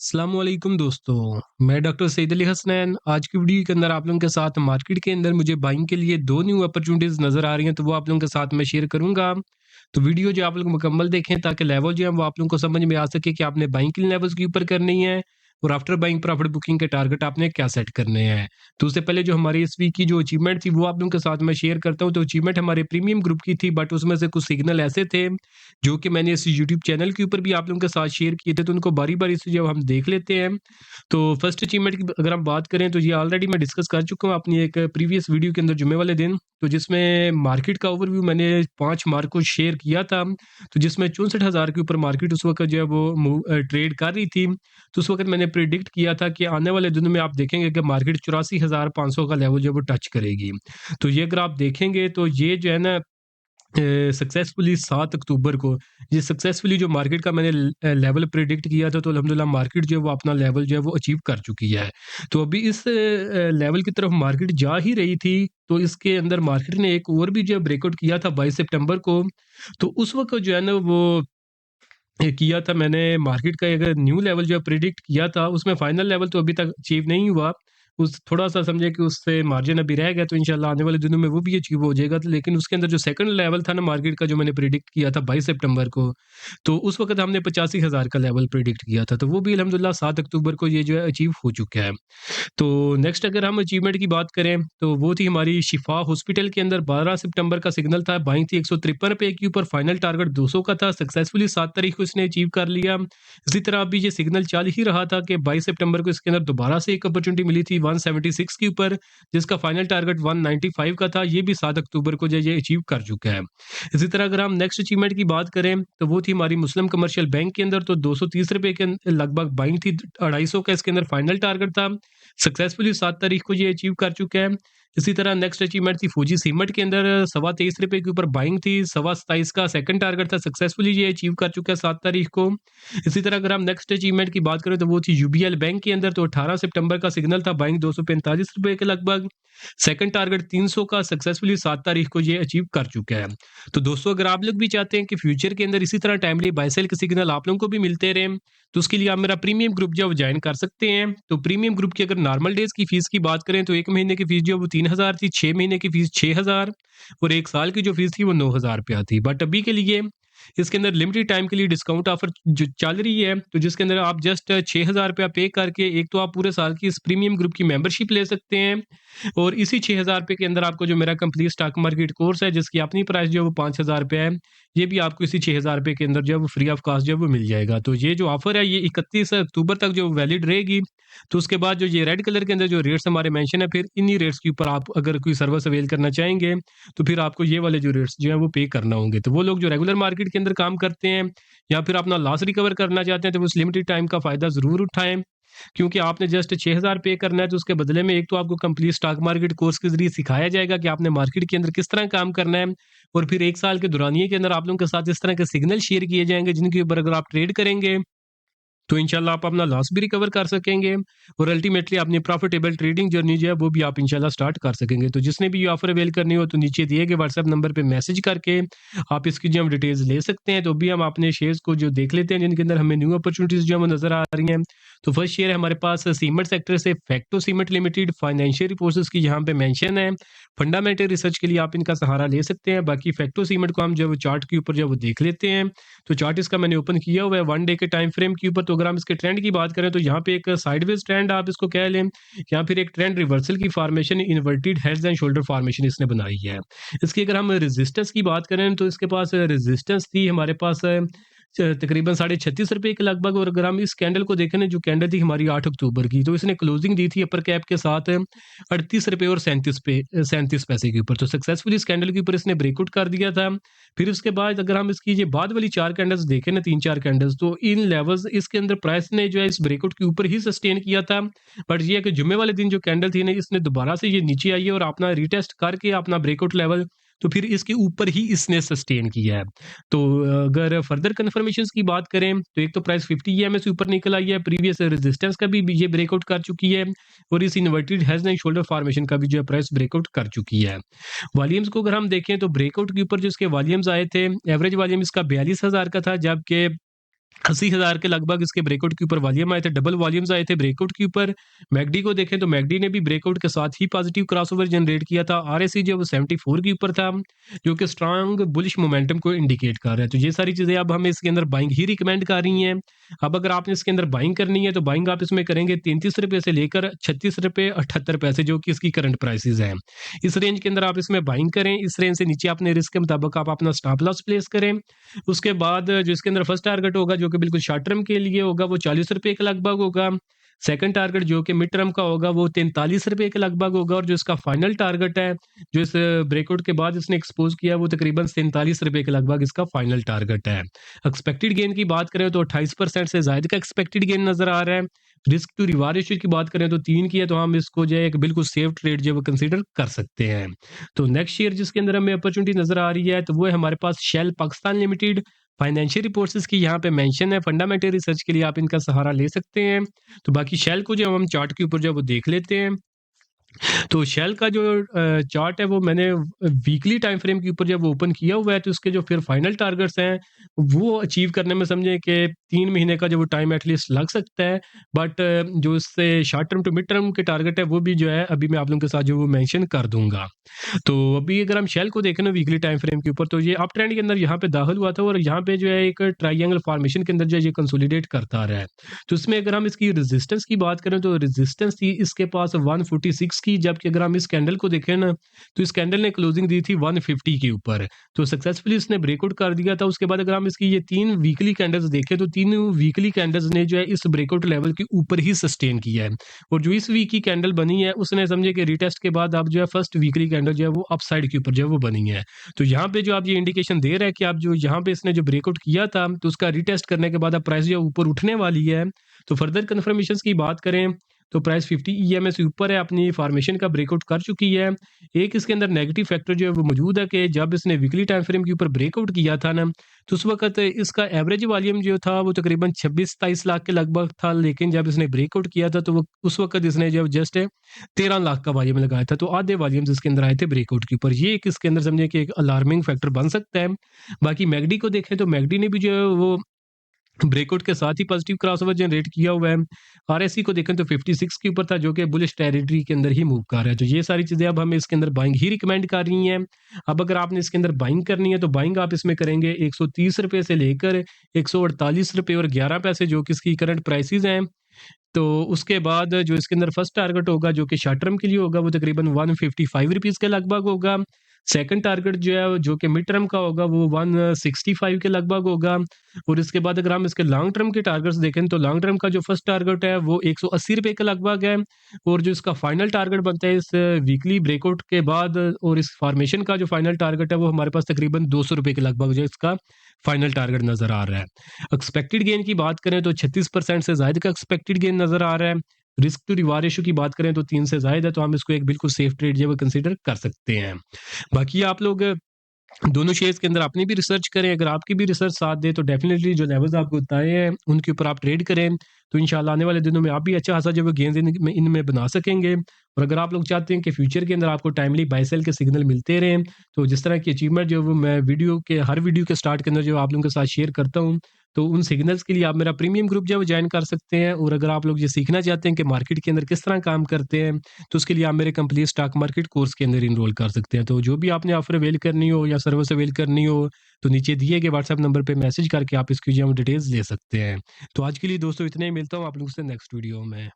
अस्सलामुअलैकुम दोस्तों, मैं डॉक्टर सईद अली हसनैन। आज की वीडियो के अंदर आप लोगों के साथ मार्केट के अंदर मुझे बाइंग के लिए 2 न्यू अपॉर्चुनिटीज़ नज़र आ रही हैं, तो वो आप लोगों के साथ मैं शेयर करूँगा। तो वीडियो जो आप लोग मुकम्मल देखें ताकि लेवल जो है वो आप लोगों को समझ में आ सके कि आपने बाइंग किन लेवल्स के ऊपर करनी है और आफ्टर बाइंग प्रॉफिट बुकिंग के टारगेट आपने क्या सेट करने हैं। तो उससे पहले जो हमारी इस वीक की जो अचीवमेंट थी वो आप लोगों के साथ मैं शेयर करता हूँ। तो अचीवमेंट हमारे प्रीमियम ग्रुप की थी, बट उसमें से कुछ सिग्नल ऐसे थे जो कि मैंने इस यूट्यूब चैनल के ऊपर भी आप लोगों के साथ शेयर किए थे, तो उनको बारी-बारी से जब हम देख लेते हैं, तो फर्स्ट अचीवमेंट की अगर हम बात करें तो ये ऑलरेडी मैं डिस्कस कर चुका हूँ अपनी एक प्रीवियस वीडियो के अंदर जुम्मे वाले दिन, तो जिसमें मार्केट का ओवरव्यू मैंने 5 मार्च को शेयर किया था, तो जिसमें 64,000 के ऊपर मार्केट उस वक़्त जो है वो ट्रेड कर रही थी। तो उस वक़्त मैंने प्रेडिक्ट किया था कि आने वाले दिनों में आप देखेंगे कि मार्केट 84,500 का लेवल जो है वो टच करेगी। तो ये अगर आप देखेंगे तो ये जो है ना सक्सेसफुली 7 अक्टूबर को ये सक्सेसफुली जो मार्केट का मैंने लेवल प्रेडिक्ट किया था, तो अल्हम्दुलिल्लाह मार्केट जो है वो अपना लेवल जो है वो अचीव कर चुकी है। तो अभी इस लेवल की तरफ मार्केट जा ही रही थी, तो इसके अंदर मार्केट ने एक और भी जो है ब्रेकआउट किया था 22 सितंबर को। तो उस वक़्त जो है ना वो किया था मैंने मार्केट का अगर न्यू लेवल जो है प्रेडिक्ट किया था, उसमें फाइनल लेवल तो अभी तक अचीव नहीं हुआ। उस थोड़ा-सा समझे कि उससे मार्जिन अभी रह गया, तो इंशाल्लाह आने वाले दिनों में वो भी अचीव हो जाएगा। तो लेकिन उसके अंदर जो सेकंड लेवल था ना मार्केट का, जो मैंने प्रेडिक्ट किया था 22 सितंबर को, तो उस वक़्त हमने 85,000 का लेवल प्रेडिक्ट किया था। तो वो भी अल्हम्दुलिल्लाह 7 अक्टूबर को ये जो है अचीव हो चुका है। तो नेक्स्ट अगर हम अचीवमेंट की बात करें, तो वो थी हमारी शिफा हॉस्पिटल के अंदर 12 सितंबर का सिग्नल था, बाइंग थी ₹153 के ऊपर, फाइनल टारगेट 200 का था, सक्सेसफुली 7 तारीख को इसने अचीव कर लिया। इसी तरह अभी ये सिग्नल चल ही रहा था कि 22 सितंबर को इसके अंदर दोबारा से एक अपॉर्चुनिटी मिली थी 176 के ऊपर, जिसका फाइनल टारगेट 195 का था, ये भी 7 अक्टूबर को जो ये अचीव कर चुका है। इसी तरह अगर हम नेक्स्ट अचीवमेंट की बात करें, तो वो थी हमारी मुस्लिम कमर्शियल बैंक के अंदर, तो ₹230 के लगभग बाइंग थी, 250 का इसके अंदर फाइनल टारगेट था। सक्सेसफुली 7 तारीख को ये अचीव कर चुका है। इसी तरह नेक्स्ट अचीवमेंट थी फौजी सीमेंट के अंदर, ₹23.25 के ऊपर बाइंग थी, 27 का सेकंड टारगेट था, सक्सेसफुली ये अचीव कर चुका है 7 तारीख को। इसी तरह अगर हम नेक्स्ट अचीवमेंट की बात करें, तो वो थी यूबीएल बैंक के अंदर, तो 18 सितंबर का सिग्नल था, बाइंग ₹245 के लगभग, सेकंड टारगेट 300 का, सक्सेसफुली 7 तारीख को ये अचीव कर चुका है। तो दोस्तों अगर आप लोग भी चाहते हैं कि फ्यूचर के अंदर इसी तरह टाइमली बाय सेल के सिग्नल आप लोगों को भी मिलते रहें, तो उसके लिए आप मेरा प्रीमियम ग्रुप जो है वो ज्वाइन कर सकते हैं। तो प्रीमियम ग्रुप की अगर नॉर्मल डेज़ की फीस की बात करें, तो 1 महीने की फीस जो है वो 3,000 थी, 6 महीने की फीस 6,000 और 1 साल की जो फीस थी वो 9,000 रुपया थी। बट अभी के लिए इसके अंदर लिमिटेड टाइम के लिए डिस्काउंट ऑफर जो चल रही है, तो जिसके अंदर आप जस्ट 6,000 रुपया पे करके एक तो आप पूरे साल की इस प्रीमियम ग्रुप की मेंबरशिप ले सकते हैं, और इसी 6,000 रुपए के अंदर आपको जो मेरा कंप्लीट स्टॉक मार्केट कोर्स है, जिसकी अपनी प्राइस जो है वो 5,000 रुपए है, ये भी आपको इसी 6,000 रुपए के अंदर जो है वो फ्री ऑफ कॉस्ट जो है वो मिल जाएगा। तो ये जो ऑफर है ये 31 अक्टूबर तक जो वैलिड रहेगी। तो उसके बाद जो ये रेड कलर के अंदर जो रेट्स हमारे मेंशन है, फिर इन्हीं रेट्स के ऊपर आप अगर कोई सर्विस अवेल करना चाहेंगे, तो फिर आपको ये वाले जो रेट्स जो है वो पे करना होंगे। तो वो लोग जो रेगुलर मार्केट के अंदर काम करते हैं या फिर अपना लॉस रिकवर करना चाहते हैं, तो उस लिमिटेड टाइम का फ़ायदा ज़रूर उठाएँ। क्योंकि आपने जस्ट 6,000 पे करना है, तो उसके बदले में एक तो आपको कंप्लीट स्टॉक मार्केट कोर्स के ज़रिए सिखाया जाएगा कि आपने मार्केट के अंदर किस तरह काम करना है, और फिर 1 साल के दौरानिए के अंदर आप लोगों के साथ इस तरह के सिग्नल शेयर किए जाएँगे, जिनके ऊपर अगर आप ट्रेड करेंगे, तो इंशाल्लाह आप अपना लॉस भी रिकवर कर सकेंगे, और अल्टीमेटली अपनी प्रॉफिटेबल ट्रेडिंग जर्नी जो है वो भी आप इंशाल्लाह स्टार्ट कर सकेंगे। तो जिसने भी ये ऑफर अवेल करनी हो, तो नीचे दिए गए व्हाट्सएप नंबर पे मैसेज करके आप इसकी जो हम डिटेल्स ले सकते हैं। तो अभी हम अपने शेयर्स को जो देख लेते हैं, जिनके अंदर हमें न्यू अपॉर्चुनिटीज़ जो है वो नज़र आ रही हैं। तो फर्स्ट शेयर है हमारे पास सीमेंट सेक्टर से facto cement limited, financial reports की यहाँ पे मेंशन है। फंडामेंटल रिसर्च के लिए आप इनका सहारा ले सकते हैं। बाकी फैक्टो सीमेंट को हम जो है वो चार्ट के ऊपर जो है वो देख लेते हैं। तो चार्ट इसका मैंने ओपन किया हुआ है 1 डे के टाइम फ्रेम के ऊपर। तो अगर हम इसके ट्रेंड की बात करें, तो यहाँ पे एक साइडवेज ट्रेंड आप इसको कह लें, या फिर एक ट्रेंड रिवर्सल की formation, inverted heads and shoulder formation इसने बनाई है। इसकी अगर हम रेजिस्टेंस की बात करें, तो इसके पास रेजिस्टेंस थी हमारे पास तकरीबन ₹36.5 के लगभग, और अगर हम इस कैंडल को देखें ना, जो कैंडल थी हमारी 8 अक्टूबर की, तो इसने क्लोजिंग दी थी अपर कैप के साथ ₹38 और 37 पैसे के ऊपर। तो सक्सेसफुली इस कैंडल के ऊपर इसने ब्रेकआउट कर दिया था। फिर उसके बाद अगर हम इसकी ये बाद वाली 4 कैंडल्स देखें ना, 3-4 कैंडल्स, तो इन लेवल्स इसके अंदर प्राइस ने जो है इस ब्रेकआउट के ऊपर ही सस्टेन किया था। बट ये है कि जुम्मे वाले दिन जो कैंडल थी ना, इसने दोबारा से ये नीचे आई है और अपना रीटेस्ट करके अपना ब्रेकआउट लेवल, तो फिर इसके ऊपर ही इसने सस्टेन किया है। तो अगर फर्दर कन्फर्मेशंस की बात करें, तो एक तो प्राइस 50 ईएमए से ऊपर निकल आई है, प्रीवियस रेजिस्टेंस का भी ये ब्रेकआउट कर चुकी है, और इस inverted hedge and shoulder formation का भी जो है प्राइस ब्रेकआउट कर चुकी है। वॉल्यूम्स को अगर हम देखें, तो ब्रेकआउट के ऊपर जो इसके वॉल्यूम्स आए थे, एवरेज वॉल्यूम इसका 42,000 का था, जबकि 80,000 के लगभग इसके ब्रेकआउट के ऊपर वॉल्यूम आए थे, डबल वॉल्यूम्स आए थे ब्रेकआउट के ऊपर। मैकडी को देखें तो मैकडी ने भी ब्रेकआउट के साथ ही पॉजिटिव क्रॉसओवर जनरेट किया था। आरएसई जो है वो 74 के ऊपर था, जो कि स्ट्रांग बुलिश मोमेंटम को इंडिकेट कर रहा है। तो ये सारी चीज़ें अब हमें इसके अंदर बाइंग ही रिकमेंड कर रही हैं। अब अगर आपने इसके अंदर बाइंग करनी है तो बाइंग आप इसमें करेंगे ₹33 से लेकर ₹36.78 जो कि इसकी करंट प्राइसेज़ हैं। इस रेंज के अंदर आप इसमें बाइंग करें, इस रेंज से नीचे अपने रिस्क के मुताबिक आप अपना स्टॉप लॉस प्लेस करें। उसके बाद जो इसके अंदर फर्स्ट टारगेट होगा जो कि बिल्कुल शॉर्ट टर्म के लिए होगा वो ₹40 के लगभग होगा। सेकंड टारगेट जो कि मिड टर्म का होगा वो ₹43 के लगभग होगा और जो इसका फाइनल टारगेट है, जो इस ब्रेकआउट के बाद इसने एक्सपोज़ किया है वो तकरीबन ₹47 के लगभग इसका फाइनल टारगेट है। एक्सपेक्टेड गेन की बात करें तो 28% से ज़ायद का एक्सपेक्टेड गेन नज़र आ रहा है। रिस्क टू रिवार्ड रेशियो की बात करें तो 3 की है, तो हम इसको जो है एक बिल्कुल सेफ ट्रेड जो है वो कंसीडर कर सकते हैं। तो नेक्स्ट शेयर जिसके अंदर हमें अपॉर्चुनिटी नज़र आ रही है तो वो है हमारे पास Shell Pakistan limited. Financial reports इसकी यहाँ पे मेंशन है, फंडामेंटल रिसर्च के लिए आप इनका सहारा ले सकते हैं। तो बाकी शेल को जो हम चार्ट के ऊपर जो है वो देख लेते हैं। तो शेल का जो चार्ट है वो मैंने वीकली टाइम फ्रेम के ऊपर जब ओपन किया हुआ है तो उसके जो फिर फाइनल टारगेट्स हैं वो अचीव करने में समझें कि 3 महीने का जो वो टाइम एटलीस्ट लग सकता है। बट जो इससे short term to mid term के टारगेट है वो भी जो है अभी मैं आप लोगों के साथ जो वो मेंशन कर दूँगा। तो अभी अगर हम शेल को देखें ना वीकली टाइम फ्रेम के ऊपर तो ये अप ट्रेंड के अंदर यहाँ पे दाखिल हुआ था और यहाँ पे जो है एक ट्रायंगल फॉर्मेशन के अंदर जो है ये कंसोलिडेट करता आ रहा है। तो इसमें अगर हम इसकी रेजिस्टेंस की बात करें तो रेजिस्टेंस थी इसके पास 146 की, जबकि अगर हम इस कैंडल को देखें ना तो इस कैंडल ने क्लोजिंग दी थी 150 के ऊपर। तो सक्सेसफुली इसने ब्रेकआउट कर दिया था। उसके बाद अगर हम इसकी ये 3 वीकली कैंडल्स देखें तो तीनों वीकली कैंडल्स ने जो है इस ब्रेकआउट लेवल के ऊपर ही सस्टेन किया है और जो इस वीक की कैंडल बनी है उसने समझे कि रिटेस्ट के बाद अब जो है फर्स्ट वीकली कैंडल जो है वो अपसाइड के ऊपर जो है वो बनी है। तो यहाँ पे जो आप ये इंडिकेशन दे रहे हैं कि आप जो यहाँ पे इसने जो ब्रेकआउट किया था तो उसका रिटेस्ट करने के बाद अब प्राइस जो है ऊपर उठने वाली है। तो फर्दर कन्फर्मेशंस की बात करें तो प्राइस 50 ईएमए से ऊपर है, अपनी फॉर्मेशन का ब्रेकआउट कर चुकी है। एक इसके अंदर नेगेटिव फैक्टर जो है वो मौजूद है कि जब इसने वीकली टाइम फ्रेम के ऊपर ब्रेकआउट किया था ना तो उस वक्त इसका एवरेज वॉल्यूम जो था वो तकरीबन 26-27 लाख के लगभग था, लेकिन जब इसने ब्रेकआउट किया था तो वो उस वक्त इसने जब जस्ट 13 लाख का वॉल्यूम लगाया था। तो आधे वॉल्यूम्स इसके अंदर आए थे ब्रेकआउट के ऊपर। ये एक इसके अंदर समझे कि एक अलार्मिंग फैक्टर बन सकता है। बाकी मैकडी को देखें तो मैकडी ने भी जो है वो ब्रेकआउट के साथ ही पॉजिटिव क्रॉसओवर जनरेट किया हुआ है। आरएसई को देखें तो 56 के ऊपर था जो कि बुलिश टेरिटरी के अंदर ही मूव कर रहा है। तो ये सारी चीज़ें अब हमें इसके अंदर बाइंग ही रिकमेंड कर रही हैं। अब अगर आपने इसके अंदर बाइंग करनी है तो बाइंग आप इसमें करेंगे ₹130 से लेकर ₹148 और 11 पैसे जो कि इसकी करंट प्राइसेज़ हैं। तो उसके बाद जो इसके अंदर फर्स्ट टारगेट होगा जो कि शॉर्ट टर्म के लिए होगा वो तकरीबन ₹155 के लगभग होगा। सेकंड टारगेट जो है जो कि मिड टर्म का होगा वो 165 के लगभग होगा और इसके बाद अगर हम इसके लॉन्ग टर्म के टारगेट्स देखें तो लॉन्ग टर्म का जो फर्स्ट टारगेट है वो ₹180 के लगभग है और जो इसका फाइनल टारगेट बनता है इस वीकली ब्रेकआउट के बाद और इस फॉर्मेशन का जो फाइनल टारगेट है वो हमारे पास तकरीबन ₹200 के लगभग जो इसका फाइनल टारगेट नज़र आ रहा है। एक्सपेक्टेड गेन की बात करें तो 36% से ज़ायद का एक्सपेक्टेड गेन नज़र आ रहा है। रिस्क टू रिवार्ड रेशियो की बात करें तो 3 से ज़ायद है, तो हम इसको एक बिल्कुल सेफ ट्रेड जो है वो कंसीडर कर सकते हैं। बाकी आप लोग दोनों शेयर्स के अंदर अपनी भी रिसर्च करें। अगर आपकी भी रिसर्च साथ दे तो डेफिनिटली जो लेवल्स आपको बताए हैं उनके ऊपर आप ट्रेड करें। तो इंशाल्लाह आने वाले दिनों में आप भी अच्छा खासा जो है गेन्स इनमें बना सकेंगे। और अगर आप लोग चाहते हैं कि फ्यूचर के अंदर आपको टाइमली बाय सेल के सिग्नल मिलते रहें तो जिस तरह की अचीवमेंट जो है वो मैं हर वीडियो के स्टार्ट के अंदर जो आप लोगों के साथ शेयर करता हूँ, तो उन सिग्नल्स के लिए आप मेरा प्रीमियम ग्रुप जो है वो ज्वाइन कर सकते हैं। और अगर आप लोग ये सीखना चाहते हैं कि मार्केट के अंदर किस तरह काम करते हैं तो उसके लिए आप मेरे कंप्लीट स्टॉक मार्केट कोर्स के अंदर इनरोल कर सकते हैं। तो जो भी आपने ऑफर अवेल करनी हो या सर्विस अवेल करनी हो तो नीचे दिए गए व्हाट्सएप नंबर पे मैसेज करके आप इसकी जो है डिटेल्स ले सकते हैं। तो आज के लिए दोस्तों इतना ही, मिलता हूँ आप लोगों से नेक्स्ट वीडियो में।